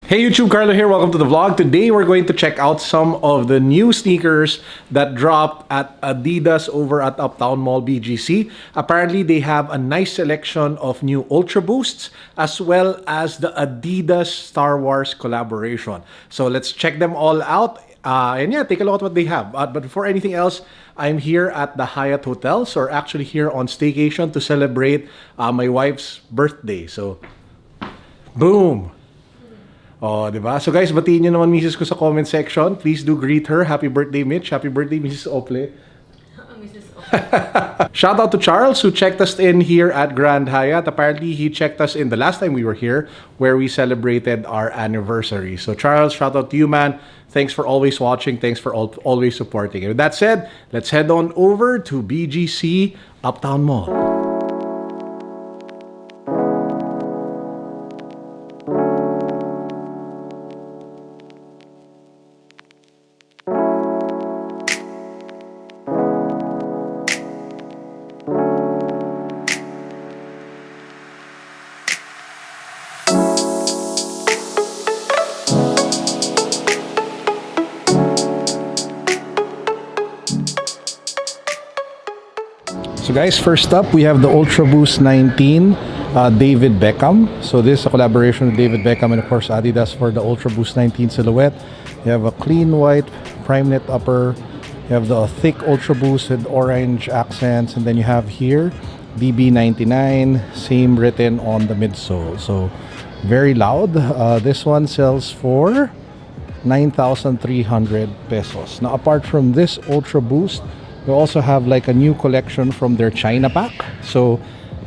Hey YouTube, Carlo here. Welcome to the vlog. Today we're going to check out some of the new sneakers that dropped at ADIDAS over at Uptown Mall BGC. Apparently they have a nice selection of new Ultraboosts as well as the ADIDAS Star Wars collaboration. So let's check them all out. And yeah, take a look at what they have. But before anything else, I'm here at the Hyatt Hotel. So we're actually here on staycation to celebrate my wife's birthday. So, boom! Oh, diba? So guys, batiin nyo naman misis ko sa comment section. Please do greet her. Happy birthday, Mitch. Happy birthday, Mrs. Ople. Mrs. Ople. Shout out to Charles who checked us in here at Grand Hyatt. Apparently, he checked us in the last time we were here where we celebrated our anniversary. So Charles, shout out to you, man. Thanks for always watching. Thanks for always supporting. And with that said, let's head on over to BGC Uptown Mall. So guys, first up we have the Ultraboost 19 David Beckham. So this is a collaboration with David Beckham and of course Adidas for the Ultraboost 19 silhouette. You have a clean white prime knit upper. You have the thick Ultraboost with orange accents, and then you have here DB99, same written on the midsole. So very loud. This one sells for 9,300 pesos. Now apart from this Ultraboost, we also have like a new collection from their China Pack. So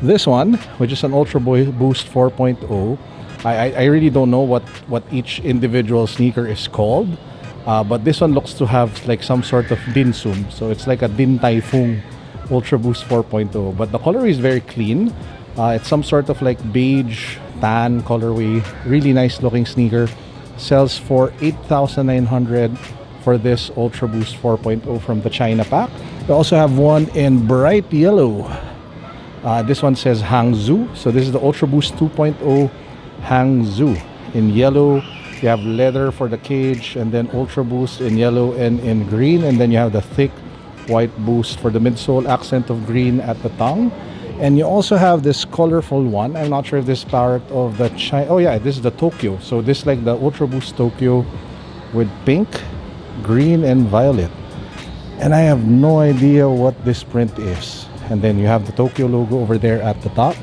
this one, which is an Ultraboost 4.0, I really don't know what each individual sneaker is called, but this one looks to have like some sort of Din Sum. So it's like a Din Tai Fung Ultraboost 4.0, but the color is very clean. It's some sort of like beige tan colorway. Really nice looking sneaker. Sells for 8,900 for this Ultraboost 4.0 from the China Pack. We also have one in bright yellow. This one says Hangzhou. So this is the Ultraboost 2.0 Hangzhou. In yellow, you have leather for the cage, and then Ultraboost in yellow and in green, and then you have the thick white boost for the midsole, accent of green at the tongue. And you also have this colorful one. I'm not sure if this is part of the China. Oh yeah, this is the Tokyo. So this is like the Ultraboost Tokyo with pink, green and violet, and I have no idea what this print is. And then you have the Tokyo logo over there at the top.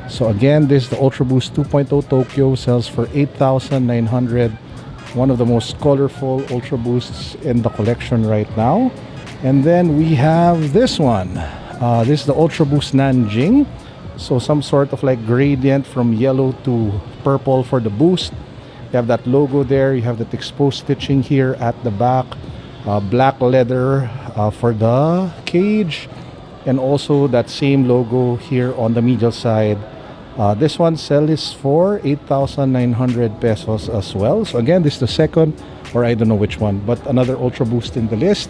So again, this is the Ultraboost 2.0 Tokyo, sells for 8,900. One of the most colorful Ultraboosts in the collection right now. And then we have this one. This is the Ultraboost Nanjing. So some sort of like gradient from yellow to purple for the boost. You have that logo there. You have that exposed stitching here at the back. Black leather for the cage. And also that same logo here on the medial side. This one sells for 8,900 pesos as well. So again, this is the second, or I don't know which one, but another Ultraboost in the list.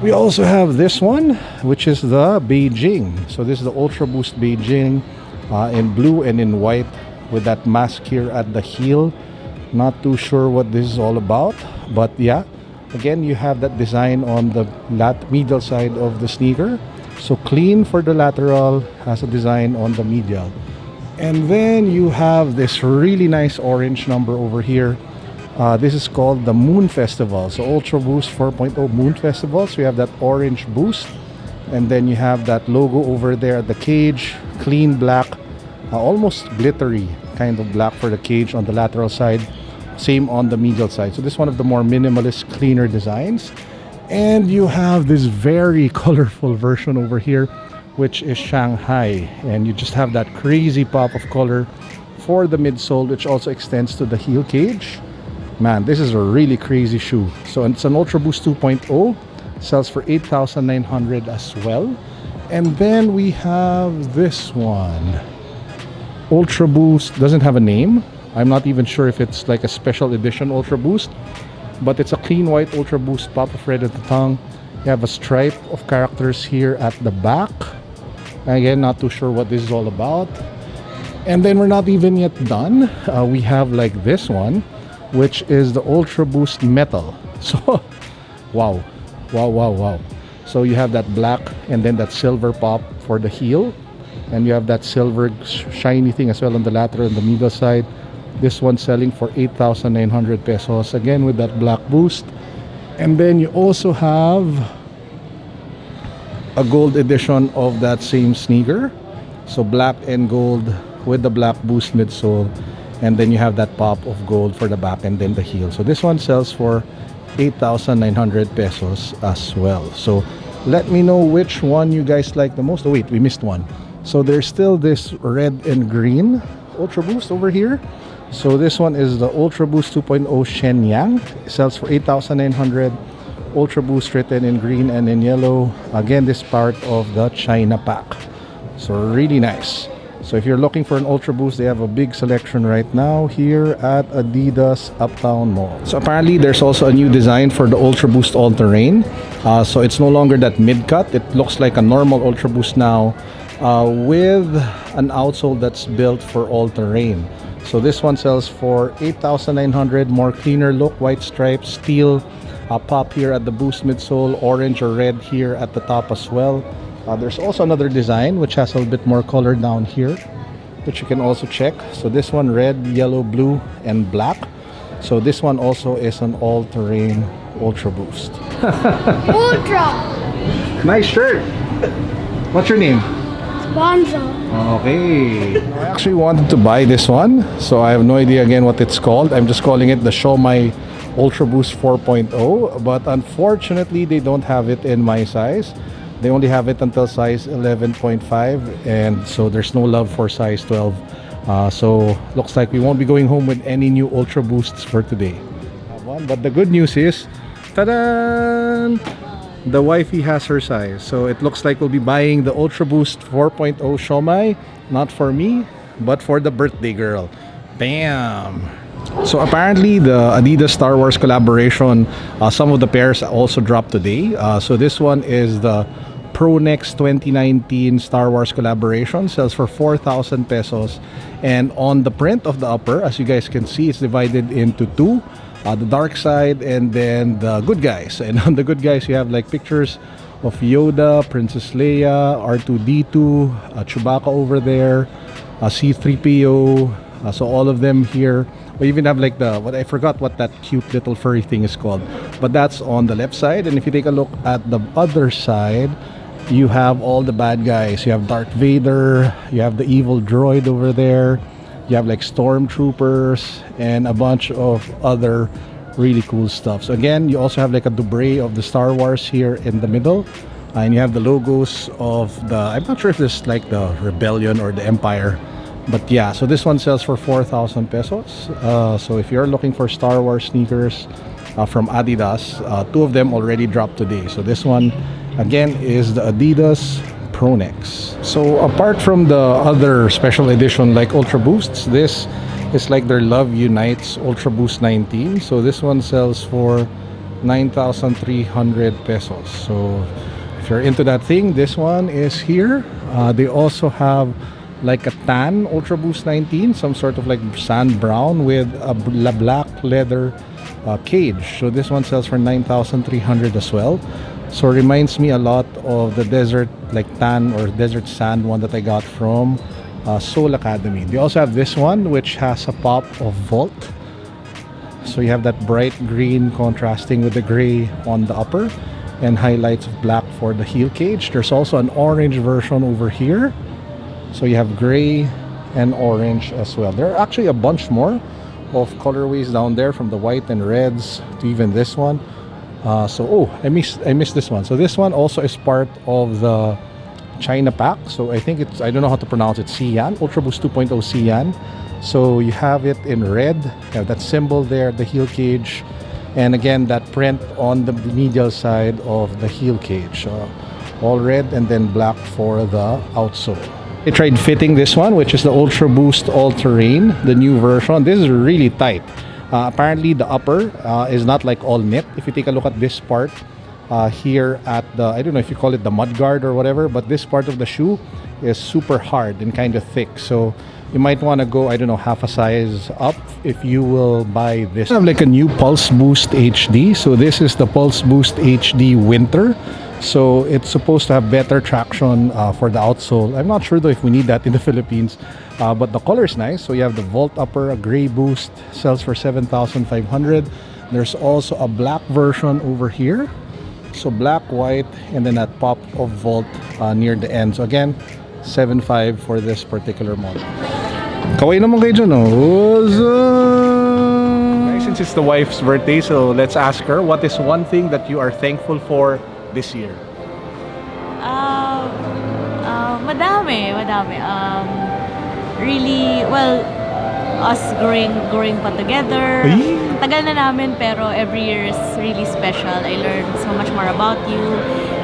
We also have this one, which is the Beijing. So this is the Ultraboost Beijing in blue and in white with that mask here at the heel. Not too sure what this is all about, but yeah, again you have that design on the medial side of the sneaker. So clean for the lateral, has a design on the medial. And then you have this really nice orange number over here. This is called the Moon Festival. So Ultraboost 4.0 Moon Festival. So you have that orange boost, and then you have that logo over there at the cage, clean black, almost glittery kind of black for the cage on the lateral side, same on the medial side. So this is one of the more minimalist, cleaner designs. And you have this very colorful version over here, which is Shanghai, and you just have that crazy pop of color for the midsole, which also extends to the heel cage. Man, this is a really crazy shoe. So it's an Ultraboost 2.0, sells for 8,900 as well. And then we have this one, Ultraboost, doesn't have a name. I'm not even sure if it's like a special edition Ultraboost, but it's a clean white Ultraboost, pop of red at the tongue. You have a stripe of characters here at the back. Again, not too sure what this is all about. And then we're not even yet done. We have like this one. which is the Ultraboost Metal. So, wow. So you have that black and then that silver pop for the heel. And you have that silver shiny thing as well on the lateral and the middle side. This one selling for 8,900 pesos. Again with that black boost. And then you also have a gold edition of that same sneaker. So black and gold with the black boost midsole. And then you have that pop of gold for the back and then the heel. So this one sells for 8,900 pesos as well. So let me know which one you guys like the most. Oh wait, we missed one. So there's still this red and green Ultraboost over here. So this one is the Ultraboost 2.0 Shenyang. It sells for 8,900. Ultraboost written in green and in yellow. Again, this part of the China Pack. So really nice. So if you're looking for an Ultraboost, they have a big selection right now here at ADIDAS Uptown Mall. So apparently there's also a new design for the Ultraboost All Terrain. So it's no longer that mid-cut. It looks like a normal Ultraboost now with an outsole that's built for all terrain. So this one sells for 8,900. More cleaner look, white stripes, steel pop here at the boost midsole, orange or red here at the top as well. There's also another design which has a little bit more color down here, which you can also check. So this one red, yellow, blue, and black. So this one also is an all-terrain Ultraboost. Ultra Nice shirt. What's your name? sponsor. Okay. I actually wanted to buy this one, so I have no idea again what it's called. I'm just calling it the XIAOMI Ultraboost 4.0, but unfortunately they don't have it in my size. They only have it until size 11.5, and so there's no love for size 12. So looks like we won't be going home with any new Ultraboosts for today. But the good news is, ta-da! The wifey has her size. So it looks like we'll be buying the Ultraboost 4.0 XIAOMI, not for me, but for the birthday girl. Bam! So apparently the Adidas Star Wars collaboration, some of the pairs also dropped today. So this one is the Prunex 2019 Star Wars collaboration, sells for 4,000 pesos. And on the print of the upper, as you guys can see, it's divided into two. The dark side and then the good guys. And on the good guys, you have like pictures of Yoda, Princess Leia, R2-D2, Chewbacca over there, C-3PO. So all of them here. We even have like I forgot what that cute little furry thing is called, but that's on the left side. And if you take a look at the other side, you have all the bad guys. You have Darth Vader, you have the evil droid over there, you have like stormtroopers and a bunch of other really cool stuff. So again, you also have like a doublet of the Star Wars here in the middle, and you have the logos of I'm not sure if this is like the Rebellion or the Empire. But yeah, so this one sells for 4,000 pesos. So if you're looking for Star Wars sneakers from Adidas, two of them already dropped today. So this one, again, is the Adidas Prunex. So apart from the other special edition like Ultraboosts, this is like their Love Unites Ultraboost 19. So this one sells for 9,300 pesos. So if you're into that thing, this one is here. They also have like a tan Ultraboost 19, some sort of like sand brown with a black leather cage. So this one sells for 9,300 as well. So it reminds me a lot of the desert like tan or desert sand one that I got from Soul Academy. They also have this one which has a pop of Volt. So you have that bright green contrasting with the gray on the upper and highlights of black for the heel cage. There's also an orange version over here. So you have gray and orange as well. There are actually a bunch more of colorways down there, from the white and reds to even this one. I missed this one. So this one also is part of the China Pack. So I think I don't know how to pronounce it, Xi'an, Ultraboost 2.0 Xi'an. So you have it in red, you have that symbol there, the heel cage, and again that print on the medial side of the heel cage. All red and then black for the outsole. I tried fitting this one, which is the Ultraboost All Terrain, the new version. This is really tight. Apparently the upper is not like all knit. If you take a look at this part here at the, I don't know if you call it the mud guard or whatever, but this part of the shoe is super hard and kind of thick. So you might want to go, I don't know, half a size up if you will buy this. I have like a new Pulse Boost HD. So this is the Pulse Boost HD Winter. So it's supposed to have better traction for the outsole. I'm not sure though if we need that in the Philippines, but the color is nice. So you have the Volt Upper, a gray boost, sells for 7,500. There's also a black version over here. So black, white, and then that pop of Volt near the end. So again, 7.5 for this particular model. Kaway naman kayo dyan, oh. Since it's the wife's birthday, so let's ask her, what is one thing that you are thankful for this year? Madami. Really, well, us growing pa together. Tagal na namin, pero every year is really special. I learn so much more about you,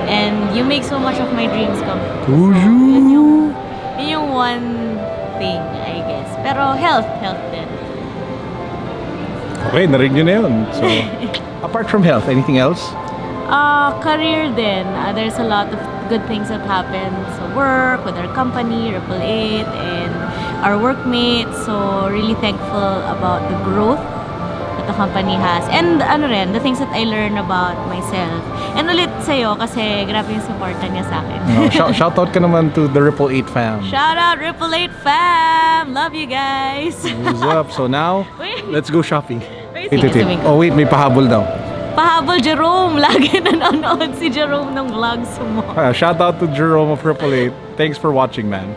and you make so much of my dreams come true. So, yun yung one thing, I guess. Pero health din. Okay, narinig nyo na yun. So, apart from health, anything else? Career din. There's a lot of good things that happen sa work, with our company, Ripple 8, and our workmates. So, really thankful about the growth that the company has. And the things that I learn about myself. And ulit sa'yo, kasi grabe yung supportan niya sa akin. Shout out ka naman to the Ripple 8 fam. Shout out Ripple 8 fam! Love you guys! What's up? So now, let's go shopping. Wait. Oh wait, may pahabol daw. Pahabol Jerome! Lagi nanonood si Jerome ng vlogs mo. Shout out to Jerome of Ripple 8. Thanks for watching, man.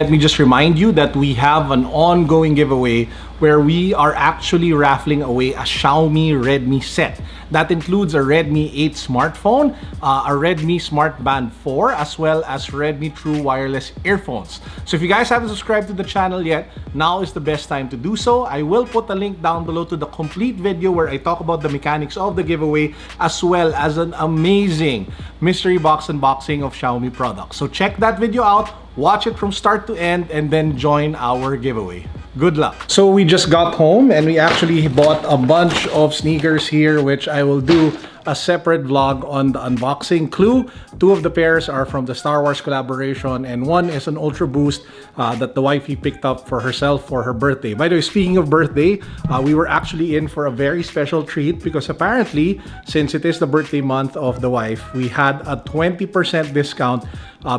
Let me just remind you that we have an ongoing giveaway where we are actually raffling away a Xiaomi Redmi set. That includes a Redmi 8 smartphone, a Redmi Smart Band 4, as well as Redmi True Wireless earphones. So if you guys haven't subscribed to the channel yet, now is the best time to do so. I will put a link down below to the complete video where I talk about the mechanics of the giveaway, as well as an amazing mystery box unboxing of Xiaomi products. So check that video out, watch it from start to end, and then join our giveaway. Good luck. So we just got home and we actually bought a bunch of sneakers here, which I will do a separate vlog on the unboxing. Clue, two of the pairs are from the Star Wars collaboration, and one is an Ultraboost that the wifey picked up for herself for her birthday. By the way, speaking of birthday, we were actually in for a very special treat because apparently, since it is the birthday month of the wife, we had a 20% discount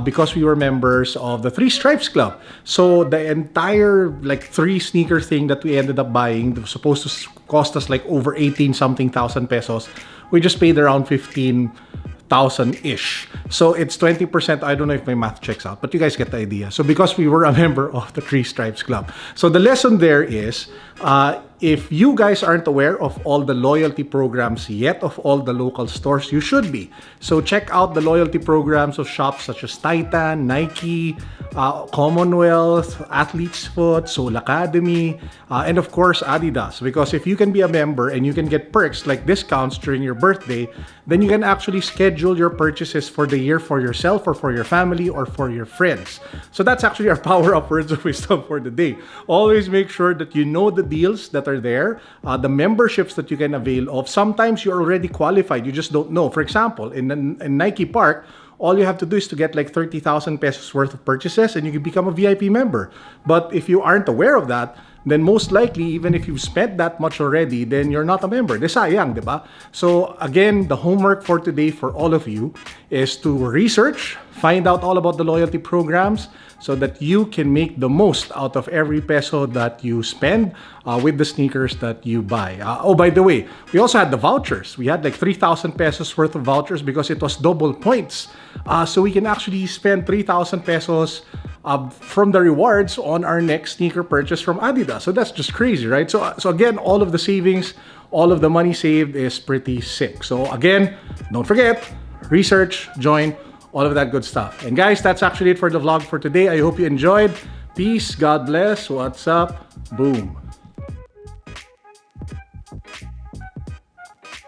because we were members of the Three Stripes Club. So the entire like 3 sneaker thing that we ended up buying was supposed to cost us like over 18 something thousand pesos. We just paid around 15,000-ish. So it's 20%. I don't know if my math checks out, but you guys get the idea. So because we were a member of the Three Stripes Club. So the lesson there is, if you guys aren't aware of all the loyalty programs yet of all the local stores, you should be. So check out the loyalty programs of shops such as Titan, Nike, Commonwealth, Athlete's Foot, Soul Academy, and of course ADIDAS. Because if you can be a member and you can get perks like discounts during your birthday, then you can actually schedule your purchases for the year for yourself or for your family or for your friends. So that's actually our power-up words of wisdom for the day. Always make sure that you know the deals that are there, the memberships that you can avail of. Sometimes you're already qualified, you just don't know. For example, in Nike Park, all you have to do is to get like 30,000 pesos worth of purchases and you can become a VIP member. But if you aren't aware of that, then most likely, even if you've spent that much already, then you're not a member. De sayang, diba? So again, the homework for today for all of you is to research, find out all about the loyalty programs so that you can make the most out of every peso that you spend with the sneakers that you buy. Oh, by the way, we also had the vouchers. We had like 3,000 pesos worth of vouchers because it was double points. So we can actually spend 3,000 pesos from the rewards on our next sneaker purchase from Adidas. So that's just crazy, right? So again, all of the savings, all of the money saved is pretty sick. So again, don't forget, research, join, all of that good stuff. And guys, that's actually it for the vlog for today. I hope you enjoyed. Peace, God bless, what's up, boom.